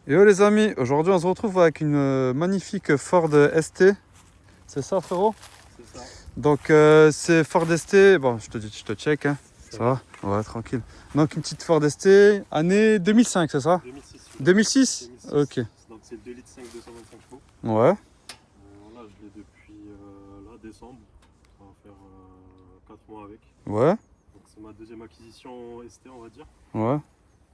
Yo les amis, aujourd'hui on se retrouve avec une magnifique Ford ST. C'est ça frérot? C'est ça. Donc c'est Ford ST, bon je te check hein. Ça va? Ouais, tranquille. Donc une petite Ford ST, année 2005 c'est ça? 2006. 2006? Ok. Donc c'est 2,5 litres 225 chevaux. Ouais. Voilà, je l'ai depuis là, décembre. On va faire 4 mois avec. Ouais. Donc c'est ma deuxième acquisition ST on va dire. Ouais.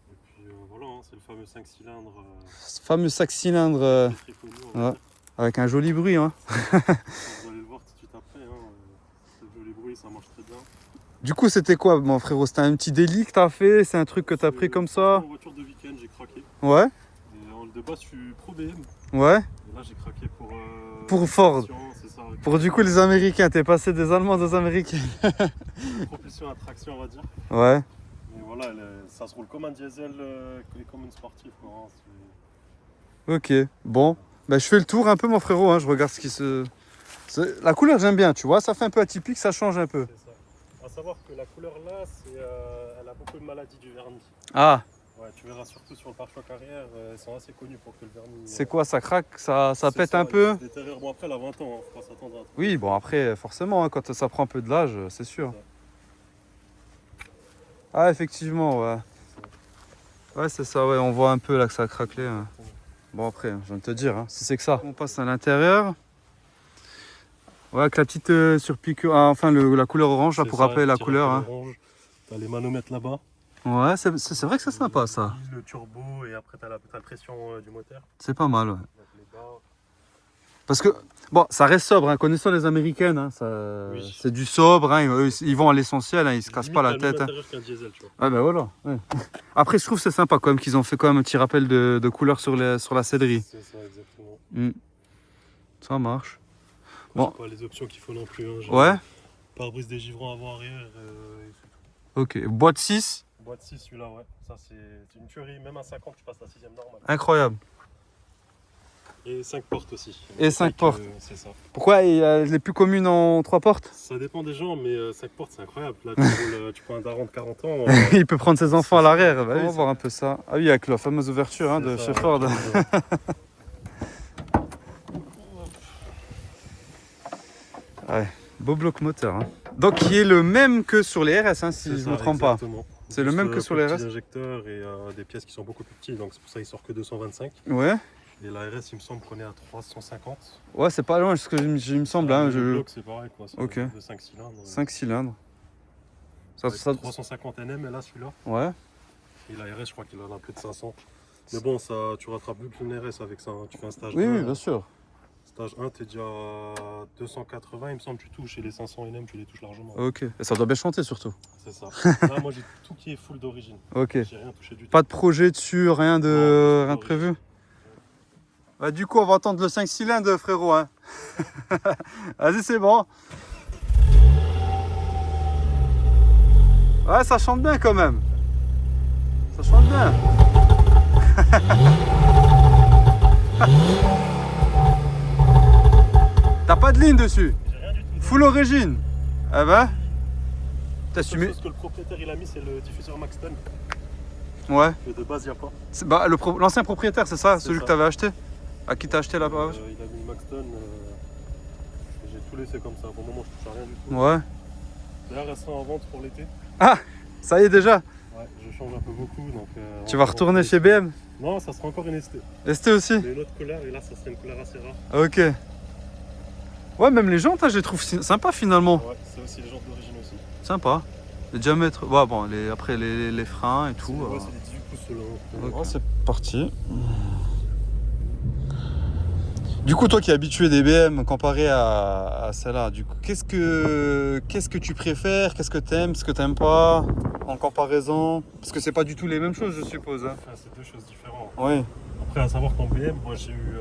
Et puis voilà, hein, c'est le fameux 5 cylindres. Ce fameux 5 cylindres Très connu, on va ouais. dire. Avec un joli bruit hein. Vous allez le voir tout de suite après. Hein, ce joli bruit, ça marche très bien. Du coup c'était quoi mon frérot? C'était un petit délit que t'as fait? C'est un truc que t'as pris comme ça? En voiture de week-end, j'ai craqué. Ouais. Et de base, je suis pro BM. Ouais. Et là, j'ai craqué Pour Ford. C'est ça. Pour du coup les Américains, t'es passé des Allemands aux Américains. Propulsion à traction, on va dire. Ouais. Et voilà, ça se roule comme un diesel et comme une sportive. Quoi, hein, Ok, bon. Bah, je fais le tour un peu mon frérot, hein. Je regarde ce qui se... La couleur j'aime bien, tu vois, ça fait un peu atypique, ça change un peu. c'est ça. À savoir que la couleur là, elle a beaucoup de maladies du vernis. Ah, Ouais, tu verras surtout sur le pare-choc arrière, elles sont assez connues pour que le vernis... c'est quoi, ça craque, ça c'est pète ça, un peu? il se détériore. Bon après, elle a 20 ans, hein, faut pas s'attendre à un truc. Oui, bon après, forcément, hein, quand ça prend un peu de l'âge, c'est sûr. Ah, effectivement, ouais. Ouais, c'est ça, ouais, on voit un peu là que ça a craquelé. Hein. Bon après, je viens de te dire, hein, si c'est que ça. On passe à l'intérieur. Ouais, avec la petite surpiqûre, ah, enfin la couleur orange, là, C'est pour ça, rappeler la petit couleur. rappel Hein. orange. T'as les manomètres là-bas. Ouais, c'est vrai que c'est sympa ça. Le turbo et après t'as la pression du moteur. C'est pas mal, ouais. Donc, les barres. Parce que, bon, ça reste sobre, hein. Connaissant les Américaines, hein, Oui. c'est du sobre, hein. Eux, ils vont à l'essentiel, hein. Ils se cassent pas la Limite, tête. à Hein. l'intérieur qu'un diesel, tu vois. Ah ben voilà. Ouais. Après, je trouve que c'est sympa quand même qu'ils ont fait quand même un petit rappel de couleur sur la céderie. C'est ça, exactement. Ça marche. Bon. Bon. C'est pas les options qu'il faut non plus. Hein. Ouais. Pare-brise des givrons avant-arrière. Ok. Boîte 6. Boîte 6, celui-là, ouais. Ça, c'est une tuerie. Même à 50, tu passes la 6ème normale. Incroyable. Et 5 portes aussi. Et 5 portes. C'est ça. Pourquoi les plus communes en 3 portes? Ça dépend des gens, mais 5 portes, c'est incroyable. Là, tu prends un daron de 40 ans. Il peut prendre ses enfants à l'arrière. Bah, oui, on va voir un peu ça. Ah oui, avec la fameuse ouverture hein, de ça, chez Ford. Ouais, beau bloc moteur. Hein. Donc, qui est le même que sur les RS, hein, si je ne me trompe pas. C'est le même que sur les RS. Des injecteurs et des pièces qui sont beaucoup plus petites, donc c'est pour ça qu'il sort que 225. Ouais. Et la RS, il me semble qu'on est à 350. Ouais, c'est pas loin, ce que il me semble. Hein, Le bloc, c'est pareil, quoi. C'est ok. de 5 cylindres. 5 cylindres. Ça... 350 NM, et là, celui-là. Ouais. Et la RS, je crois qu'il en a plus de 500. Mais bon, ça, tu rattrapes plus qu'une RS avec ça. Hein. Tu fais un stage 1. Oui, bien sûr. Stage 1, t'es déjà à 280, il me semble, tu touches. Et les 500 NM, tu les touches largement. Ok. Et ça doit bien chanter surtout. C'est ça. Là, moi, j'ai tout qui est full d'origine. Ok. J'ai rien touché du tout. Pas de projet dessus, rien de, non, rien de prévu. Bah, du coup, on va attendre le 5 cylindres, frérot. Hein. Vas-y, c'est bon. Ouais, ça chante bien quand même. Ça chante bien. T'as pas de ligne dessus? J'ai rien du tout. Full origine. Ah bah. T'as La assumé. seule chose que le propriétaire il a mis, c'est le diffuseur Maxton. Ouais. Que de base, il n'y a pas. Bah, l'ancien propriétaire, c'est ça? C'est Celui ça. que t'avais acheté? À qui t'as acheté là-bas? Il a mis le Maxton. Et j'ai tout laissé comme ça. Pour le moment, je touche à rien du tout. Ouais. D'ailleurs, elle sera en vente pour l'été. Ah, ça y est déjà. Ouais, je change un peu beaucoup. Donc, Tu vas retourner chez BM? Non, ça sera encore une ST. ST aussi? Mais une autre couleur, et là, ça serait une couleur assez rare. Ok. Ouais, même les jantes, hein, je les trouve sympas finalement. Ouais, c'est aussi les jantes d'origine aussi. Sympa. Les diamètres. Ouais, bon, après les freins et tout. Ouais, c'est des 18 pouces ceux-là. Oh, c'est parti. Du coup, toi qui es habitué des BM comparé à celle-là, du coup, qu'est-ce que tu préfères? Qu'est-ce que t'aimes? Ce que t'aimes pas? En comparaison? Parce que c'est pas du tout les mêmes choses, je suppose. Hein. Enfin, c'est deux choses différentes. Oui. Après, à savoir qu'en BM, moi j'ai eu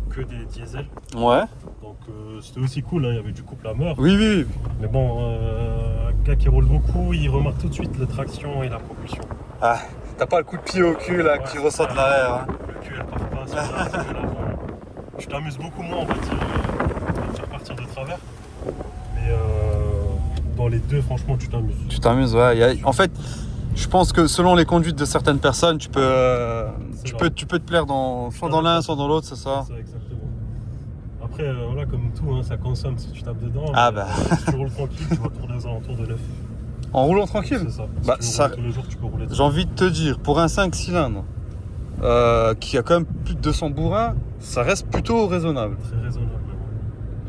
que des diesels. Ouais. Donc c'était aussi cool, hein, il y avait du couple à mort. Oui, oui. Mais bon, un gars qui roule beaucoup, il remarque tout de suite la traction et la propulsion. Ah, t'as pas le coup de pied au cul là Ouais, qui ressort de l'arrière. Hein. Le cul, elle part pas sur l'avant. Tu t'amuses beaucoup moins, on va dire, à faire partir de travers. Mais dans les deux, franchement, tu t'amuses. Tu t'amuses, ouais. En fait, je pense que selon les conduites de certaines personnes, tu peux tu peux te plaire soit dans l'un, soit dans l'autre, c'est ça? C'est ça, exactement. Après, voilà, comme tout, hein, ça consomme si tu tapes dedans. Ah mais, bah. Si tu roules tranquille, tu vas tourner aux alentours de 9. En roulant tranquille? C'est ça. Si Bah, tu ça... roules tous les jours, tu peux rouler. J'ai envie de te dire, pour un 5 cylindres qui a quand même plus de 200 bourrins, ça reste plutôt raisonnable. Très raisonnable.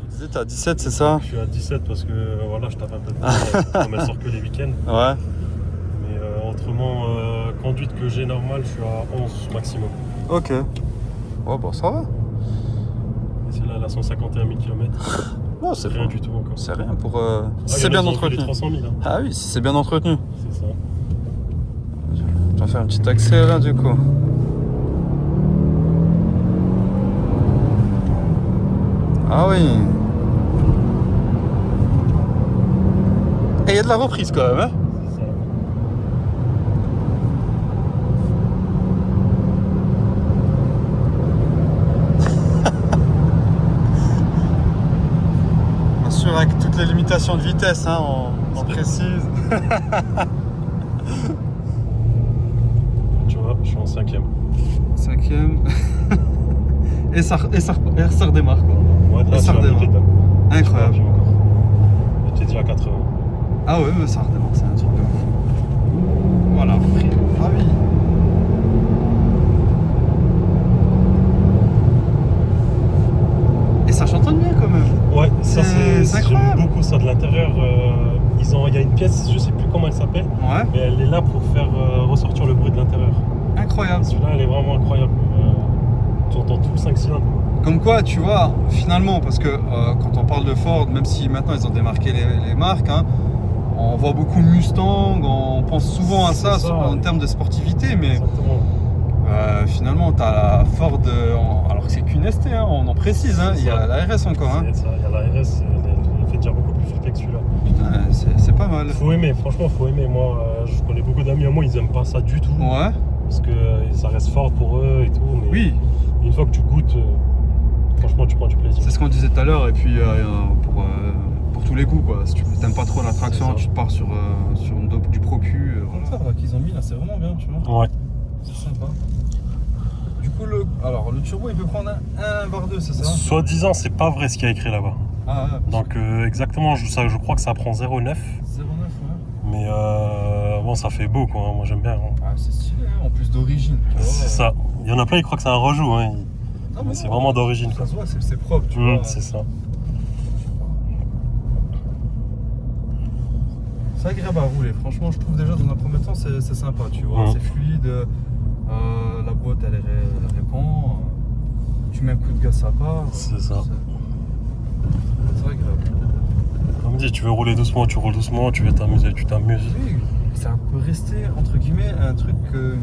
Tu disais, t'es à 17, c'est ça? Je suis à 17 parce que voilà, je tape un peu de temps, comme elle sort que les week-ends. Ouais. Mais autrement, conduite que j'ai normale, je suis à 11 maximum. Ok. Ouais, bon, ça va. Et c'est là, elle a 151 000 km. Non, c'est rien pas... du tout encore. C'est rien pour... si Ah, c'est bien Les entretenu. 300 000, hein. Ah oui, si c'est bien entretenu. C'est ça. Je vais faire un petit accès là, du coup. Ah oui. Et il y a de la reprise quand même, hein? C'est ça. Bien sûr, avec toutes les limitations de vitesse, hein, on précise. Tu vois, je suis en 5ème. 5ème. Et ça redémarre quoi. Ouais, là, Et ça tu vas redémarre. péter, Incroyable. encore. J'étais déjà à 80. Ah ouais, mais ça redémarre, c'est un truc de ouf. Voilà, ah oui. Et ça chantonne bien quand même. Ouais, ça C'est j'aime incroyable. beaucoup ça de l'intérieur. Il y a une pièce, je sais plus comment elle s'appelle, Ouais, mais elle est là pour faire ressortir le bruit de l'intérieur. incroyable. Celui-là, elle est vraiment incroyable. Tu entends tout le 5 cylindres. Comme quoi, tu vois, finalement, parce que quand on parle de Ford, même si maintenant ils ont démarqué les marques, hein, on voit beaucoup de Mustang, on pense souvent à ça, C'est ça, en oui. termes de sportivité, mais Exactement. finalement, tu as la Ford, alors que c'est qu'une ST, hein, on en précise, hein, C'est il y a ça. la RS encore. Hein. C'est ça, il y a la RS, elle fait déjà beaucoup plus flipper que celui-là. Putain, c'est pas mal. Faut aimer, franchement, faut aimer. Moi, je connais beaucoup d'amis à moi, ils aiment pas ça du tout. Ouais, Parce que ça reste fort pour eux et tout. Mais oui, une fois que tu goûtes, franchement, tu prends du plaisir. c'est ce qu'on disait tout à l'heure, et puis pour tous les goûts, quoi. Si tu n'aimes pas trop la traction, C'est ça. tu te pars sur du Pro-Q. Voilà, qu'ils ont mis là, c'est vraiment bien, tu vois. Ouais. C'est sympa. Du coup, le turbo, il peut prendre un bar 2, c'est ça? Soi-disant, c'est pas vrai ce qu'il y a écrit là-bas. Ah, ouais. Donc exactement, je crois que ça prend 0,9. 0,9, ouais. Mais bon, ça fait beau quoi, moi j'aime bien. Hein. Ah, c'est stylé, hein, en plus d'origine. tu vois. C'est ça. Il y en a plein, ils croient que c'est un rejout. Hein. Non, Mais c'est non, vraiment d'origine. Ça quoi. se voit, c'est propre, tu vois. C'est ça. C'est agréable à rouler, franchement, je trouve déjà dans un premier temps, c'est sympa, tu vois. Mhm. C'est fluide, la boîte elle répond, tu mets un coup de gaz, ça part. C'est ça. C'est agréable. Comme dit, tu veux rouler doucement, tu roules doucement, tu veux t'amuser, tu t'amuses. Oui, ça peut rester, entre guillemets, un truc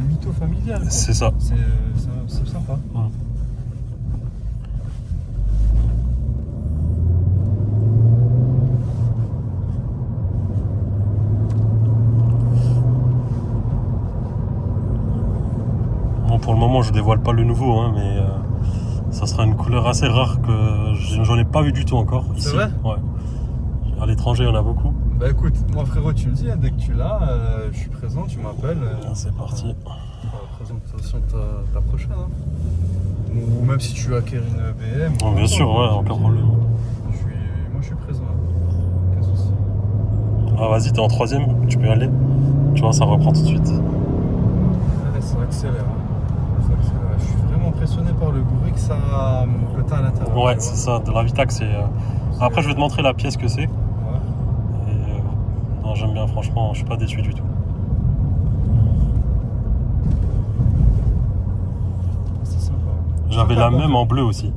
mytho familial. quoi. C'est ça. C'est sympa. Ouais. Bon, pour le moment, je dévoile pas le nouveau, hein, mais ça sera une couleur assez rare que j'en ai pas vu du tout encore. C'est Ici. vrai? Ouais. À l'étranger, il y en a beaucoup. Bah écoute, moi frérot, tu me dis, hein, dès que tu l'as, je suis présent, tu m'appelles. C'est parti. Pour la présentation de ta prochaine. Hein. Ou même si tu acquiers une BM. Bon, bien sûr, ouais, aucun problème. Moi je suis présent. Aucun souci. Ah, vas-y, t'es en 3ème, tu peux y aller. Tu vois, ça reprend tout de suite. Allez, ça accélère. Hein. Ça accélère. Je suis vraiment impressionné par le bruit que t'as à l'intérieur. Ouais, tu c'est vois. ça, de la Vitax. Après, je vais te montrer la pièce que c'est. Ouais. Et, non, j'aime bien, franchement, je suis pas déçu du tout. C'est sympa. J'avais Sympa, la bon. même en bleu aussi.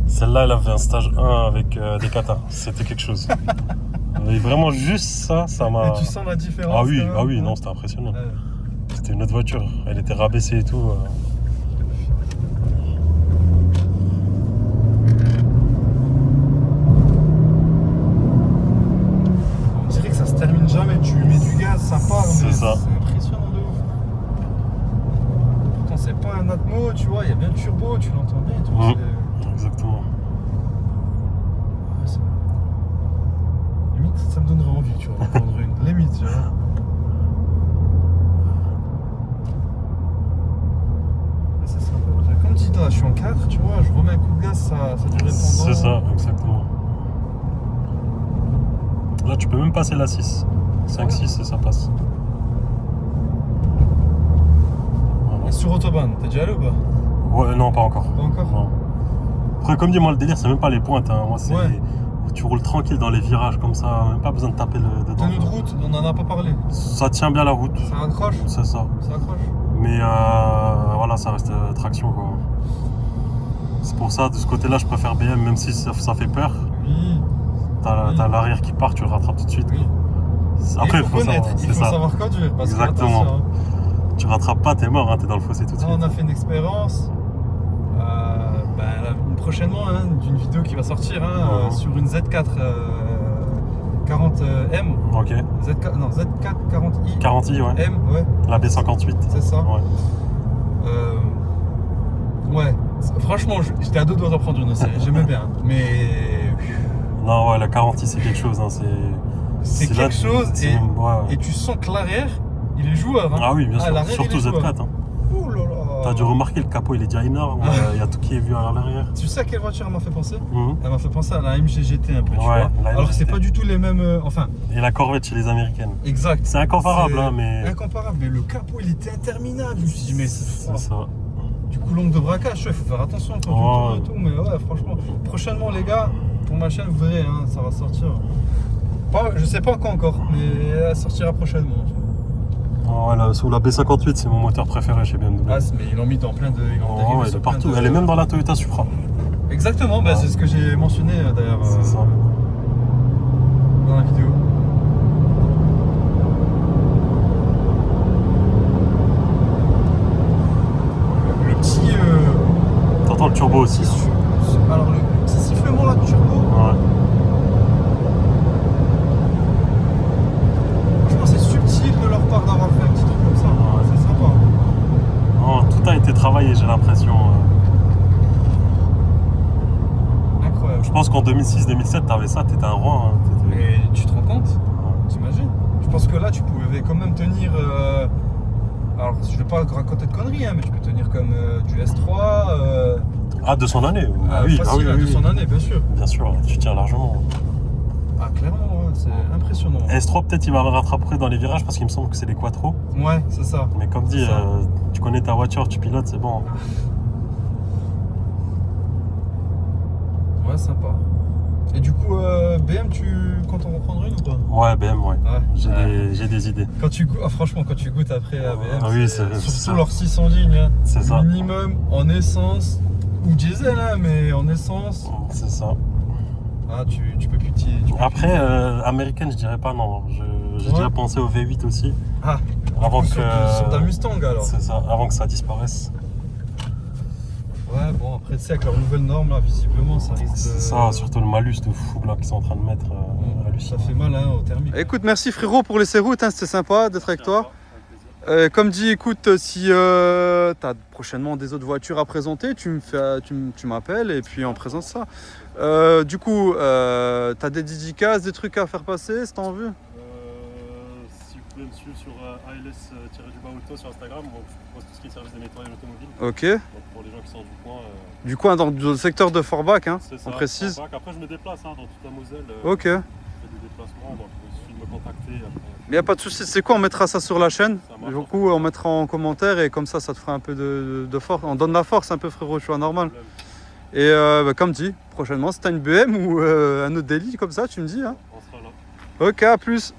Celle-là, elle avait un stage 1 avec des katas. C'était quelque chose. Et vraiment, juste ça m'a. Et tu sens la différence? Ah oui, quand même, ah oui, hein. non, c'était impressionnant. Ouais. C'était une autre voiture. Elle était rabaissée et tout. On dirait que ça se termine jamais. Tu mets du gaz, ça part. C'est mais ça. C'est impressionnant de ouf. Pourtant, c'est pas un Atmo, tu vois. Il y a bien le turbo, tu l'entends bien et tout. Mhm. c'est- Exactement. Ouais, limite, ça me donnerait envie, tu vois, d'en prendre une. Limite, tu vois. là, je suis en 4, tu vois, je remets un coup de gaz, ça durait pendant... C'est ça, exactement. Là, tu peux même passer la 6. 5-6 et ça passe. Voilà. Et sur Autobahn, t'es déjà allé ou pas? Ouais, non, pas encore. Pas encore? Non. Après, comme dit, moi, le délire, c'est même pas les pointes. Hein. Moi, c'est. Ouais. Tu roules tranquille dans les virages comme ça, même pas besoin de taper dedans. Tenue de route, on en a pas parlé. Ça tient bien la route. Ça accroche? C'est ça. Ça accroche. Mais voilà, ça reste traction quoi. C'est pour ça, de ce côté-là, je préfère BM, même si ça fait peur. Oui. T'as l'arrière qui part, tu le rattrapes tout de suite. Oui. Après, il faut connaître, savoir, il faut savoir conduire. Parce Exactement. Que, attention, hein. Tu rattrapes pas, t'es mort, hein, t'es dans le fossé tout de Là, suite. on a fait une expérience prochainement hein, d'une vidéo qui va sortir hein, sur une Z4 40M. Ok. Z4, non, Z4 40i. 40i, ouais. M, ouais. La B58. C'est ça. Ouais. Ouais. Franchement, j'étais à deux doigts d'en prendre une aussi. J'aimais bien. Mais. Non, ouais, la 40i, c'est quelque chose. Hein, c'est quelque là, chose ouais. et tu sens que l'arrière, il est joueur. Hein. Ah oui, bien sûr. l'arrière, Surtout Z4. Hein. Ouh là là. T'as dû remarquer, le capot, il est déjà énorme. Il y a tout qui est vu à l'arrière. Tu sais à quelle voiture elle m'a fait penser? Mhm. Elle m'a fait penser à la MG GT un peu, tu Ouais, vois. la Alors que c'est MG GT. pas du tout les mêmes. Enfin, Et la Corvette chez les Américaines. exact. C'est incomparable, hein, mais. Incomparable, mais le capot il était interminable. Je me suis dit, mais C'est ça. du coup, l'angle de braquage, il faut faire attention quand tu tournes et tout. Mais ouais, franchement, prochainement, les gars, pour ma chaîne, vous verrez, hein, ça va sortir. Je sais pas quand encore, mais elle sortira prochainement. Oh, sous la B58, c'est mon moteur préféré chez BMW. Ah, mais ils l'ont mis dans plein de. Ils l'ont dérivé Ouais, sur de plein partout. de- Elle est même dans la Toyota Supra. Exactement, bah, Ouais. c'est ce que j'ai mentionné d'ailleurs C'est ça. dans la vidéo. Le petit. T'entends le turbo aussi. Alors, le petit sifflement là de turbo. Ouais. Franchement, c'est subtil de leur part d'avoir fait un petit truc comme ça. Ouais. C'est sympa. Non, tout a été travaillé, j'ai l'impression. Incroyable. Je pense qu'en 2006-2007, t'avais ça, t'étais un roi. Hein. Mais tu te rends compte? T'imagines? Je pense que là, tu pouvais quand même tenir. Alors, je vais pas raconter de conneries, hein, mais tu peux tenir comme du S3. Ah, de son année oui, facile, ah oui, de son année, bien sûr. Bien sûr, tu tiens largement. Ah, clairement, ouais, c'est impressionnant. S3, peut-être il va rattraper dans les virages parce qu'il me semble que c'est les quattro. Ouais, c'est ça. Mais comme dit, C'est ça. tu connais ta voiture, tu pilotes, c'est bon. Ouais, sympa. Et du coup, BM, tu comptes en reprendre une ou pas? Ouais, BM, ouais. Ouais. J'ai des idées. Quand tu goûtes, franchement, quand tu goûtes après la BM, Ah oui, c'est c'est ça. surtout leurs 600 lignes, hein. C'est ça. Minimum en essence ou diesel, hein, mais en essence, C'est ça. ah, tu peux plus t'y. Après, américaine, je dirais pas non. J'ai Ouais. déjà pensé au V8 aussi. Ah, Avant sur, que. sur ta Mustang alors. C'est ça, avant que ça disparaisse. Ouais, bon, après, tu sais, avec leurs nouvelles normes, là, visiblement, ça risque de. C'est ça, surtout le malus de fou là qu'ils sont en train de mettre. Ça hallucinant. fait mal hein, au thermique. Écoute, merci frérot pour laisser route, hein, c'était sympa d'être avec toi. Comme dit, écoute, si tu as prochainement des autres voitures à présenter, tu m'appelles et puis on présente ça. Du coup, tu as des dédicaces, des trucs à faire passer, si tu as envie? Si vous pouvez me suivre sur ALS-auto sur Instagram, donc je poste tout ce qui est service de nettoyage automobile. Ok. Donc pour les gens qui sont du coin. Du coup, dans le secteur de Forbach, hein, C'est ça, on précise. Forbach. Après, je me déplace dans toute la Moselle. Ok. Je fais des déplacements, donc il suffit de me contacter. Après. Mais y a pas de souci, c'est quoi, on mettra ça sur la chaîne. Ça marche. Du coup, on mettra en commentaire et comme ça te fera un peu de force. On donne la force un peu frérot, tu vois, normal. Et comme dit, prochainement, si t'as une BM ou un autre délit comme ça, tu me dis. Hein. On sera là. Ok, à plus.